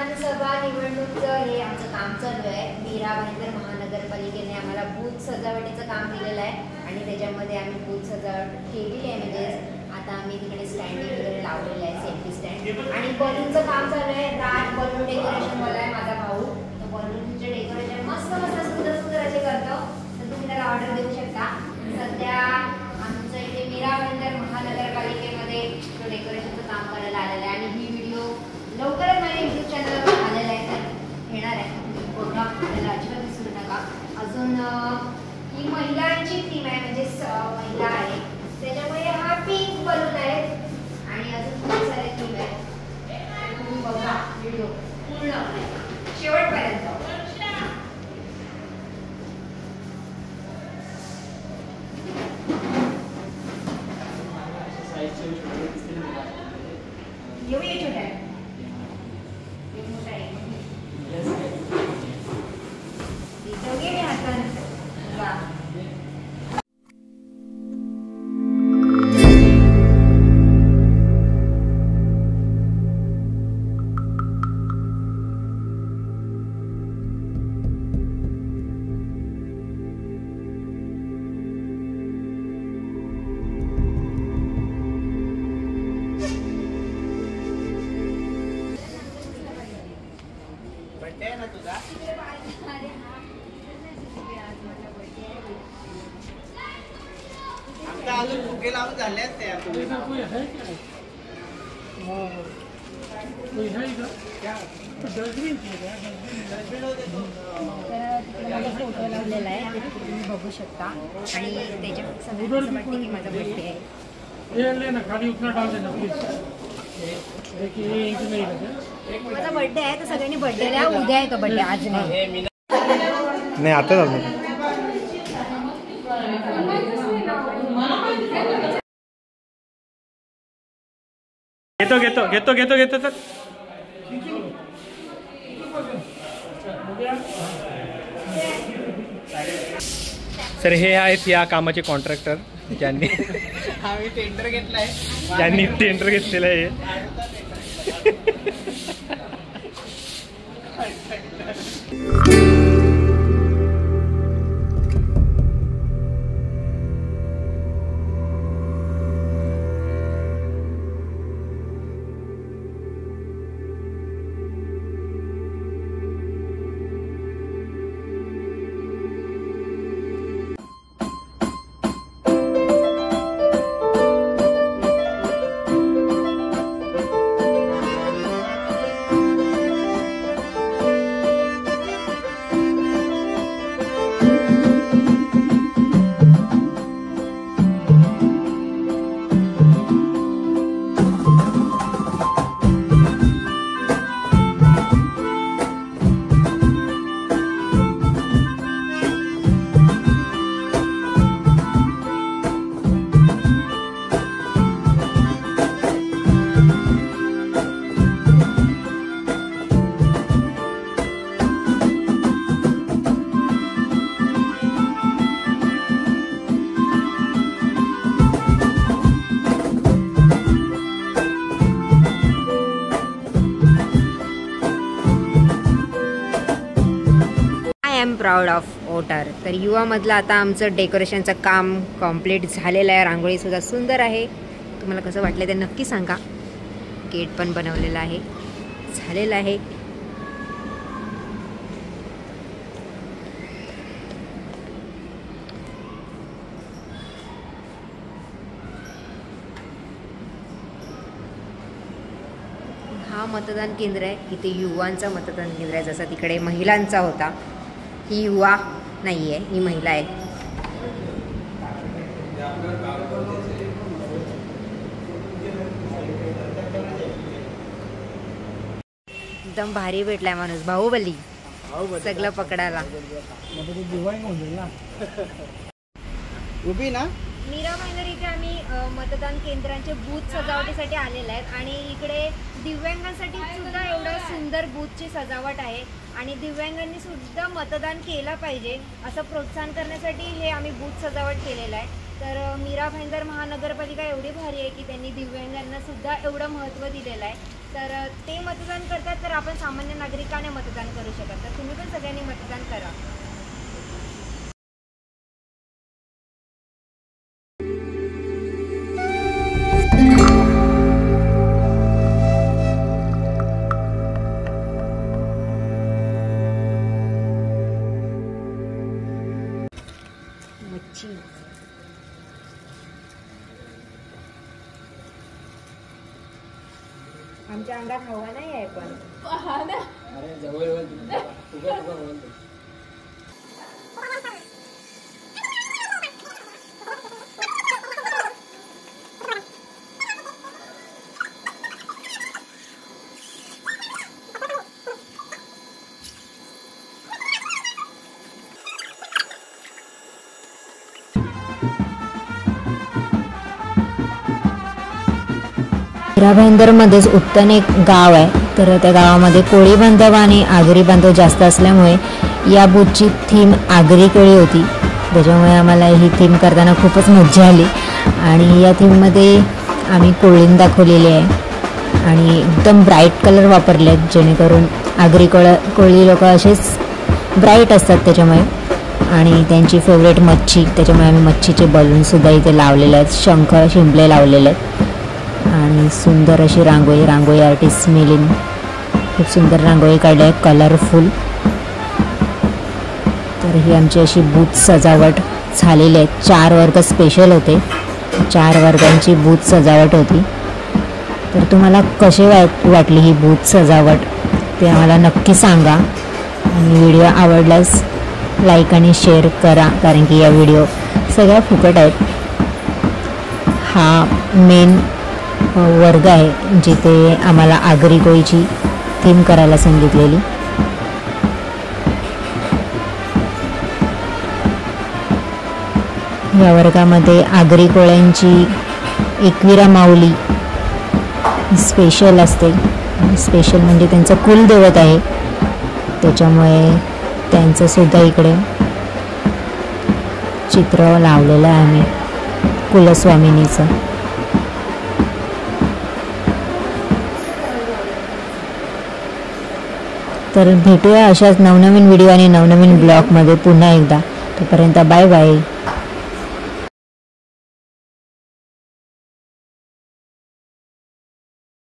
विधानसभा निवडणूकचं हे आमचं काम चालू आहे। मीरा भाईंदर महानगरपालिकेने आम्हाला बूथ सजावटीचं काम दिलेलं आहे आणि त्याच्यामध्ये आम्ही बूथ सजावट केलेली आहे। म्हणजे आता आम्ही तिकडे स्टँडिंग वगैरे लावलेलं आहे, सेल्फी स्टँड, आणि बलूनचं काम चालू आहे। राज बलून डेकोरेशन वाला आहे माझा भाऊ, तो बलूनचे डेकोरेशन मस्त मस्त सुंदर सुंदर असे करतो, तर तुम्ही त्याला ऑर्डर देऊ शकता। सध्या आमचं इथे मीरा भाईंदर महानगरपालिकेमध्ये तो डेकोरेशनचं काम करायला आलेलं आहे आणि ही व्हिडिओ लवकरच माझ्या यूट्यूब चॅनलवर आलेला आहे, तर येणार आहे, बघा, त्याला अजिबात विसरू नका। अजून ही महिलांची थीम आहे, म्हणजे महिला आहे, त्याच्यामुळे हा पिंक बलून आहे आणि अजून खूप सारे थीम आहे। तुम्ही बघा व्हिडिओ पूर्ण शेवटपर्यंत। एवढी छोटा आहे, मोठा आहे, दोघे मी हाताने अजून फुगे लावून झाले असते फोटो लावलेला आहे, तुम्ही बघू शकता, आणि त्याच्या सगळ्यांना वाटते की माझा बर्थडे आहे। माझा बर्थडे आहे, तर सगळ्यांनी बर्थडेला उद्या आहे का बर्थडे, आज नाही आता झालं। घेतो सर, हे आहेत या कामाचे कॉन्ट्रॅक्टर, ज्यांनी आम्ही टेंडर घेतलाय, ज्यांनी टेंडर घेतलेलं आहे। Proud of voter. तर युवामधलं आता आमचं डेकोरेशनचं काम कम्प्लीट झालेलं आहे, रांगोळीसुद्धा सुंदर आहे। तुम्हाला कसं वाटलं ते नक्की सांगा। गेट पण बनवलेला आहे, झालेलं आहे। हा मतदान केंद्र आहे, इथे युवांचा मतदान केंद्र आहे, जसा तिकडे महिलांचा होता। ही युवा नाही आहे, ही महिला आहे। एकदम भारी भेटलाय माणूस, बाहुबली सगळं पकडायला। उभी ना मीरा भाईंदर इथे आम्ही मतदान केंद्रांचे बूथ सजावटीसाठी आलेले आहेत आणि इकडे दिव्यांगांसाठी सुद्धा एवढं सुंदर बूथची सजावट आहे आणि दिव्यांगांनी सुद्धा मतदान केलं पाहिजे असं प्रोत्साहन करण्यासाठी हे आम्ही बूथ सजावट केलेलं आहे। तर मीरा भाईंदर महानगरपालिका एवढी भारी आहे की त्यांनी दिव्यांगांना सुद्धा एवढं महत्त्व दिलेलं आहे. तर ते मतदान करतात तर आपण सामान्य नागरिकाने मतदान करू शकत. तर तुम्ही पण सगळ्यांनी मतदान करा. मच्छी आमच्या अंगात हवा नाही आहे पण मीरा भाईंदरमध्येच उत्तन एक गाव आहे. तर त्या गावामध्ये कोळी बांधव आणि आगरी बांधव जास्त असल्यामुळे या बूथची थीम आगरी कोळी होती. त्याच्यामुळे आम्हाला ही थीम करताना खूपच मजा आली. आणि या थीममध्ये आम्ही कोळीन दाखवलेली आहे आणि एकदम ब्राईट कलर वापरले आहेत जेणेकरून आगरी कोळी लोक असेच ब्राईट असतात त्याच्यामुळे. आणि त्यांची फेवरेट मच्छी, त्याच्यामुळे आम्ही मच्छीचे बलूनसुद्धा इथे लावलेले आहेत. शंख शिंपले लावलेले आहेत आणि सुंदर अशी रांगोळी आर्टिस्ट मिलिंद खूप सुंदर रांगोळी काढली आहे, कलरफुल. तर ही आमची अशी बूथ सजावट झालेली आहे. 4 वर्ग स्पेशल होते, 4 वर्गांची बूथ सजावट होती. तर तुम्हाला कशी वाटली ही बूथ सजावट ते आम्हाला नक्की सांगा. आणि व्हिडिओ आवडल्यास लाईक आणि शेअर करा, कारण की या व्हिडिओ सगळ्या फुकट आहेत. हा मेन वर्ग आहे जिथे आम्हाला आगरी कोळीची थीम करायला सांगितलेली. या वर्गामध्ये आगरी कोळ्यांची एकविरा माऊली स्पेशल असते. स्पेशल म्हणजे त्यांचं कुलदैवत आहे, त्याच्यामुळे त्यांचं सुद्धा इकडे चित्र लावलेलं आहे आम्ही कुलस्वामिनीचं. तर भेटूया अशाच नवनवीन व्हिडिओ आणि नवनवीन ब्लॉगमध्ये पुन्हा एकदा. तोपर्यंत बाय बाय.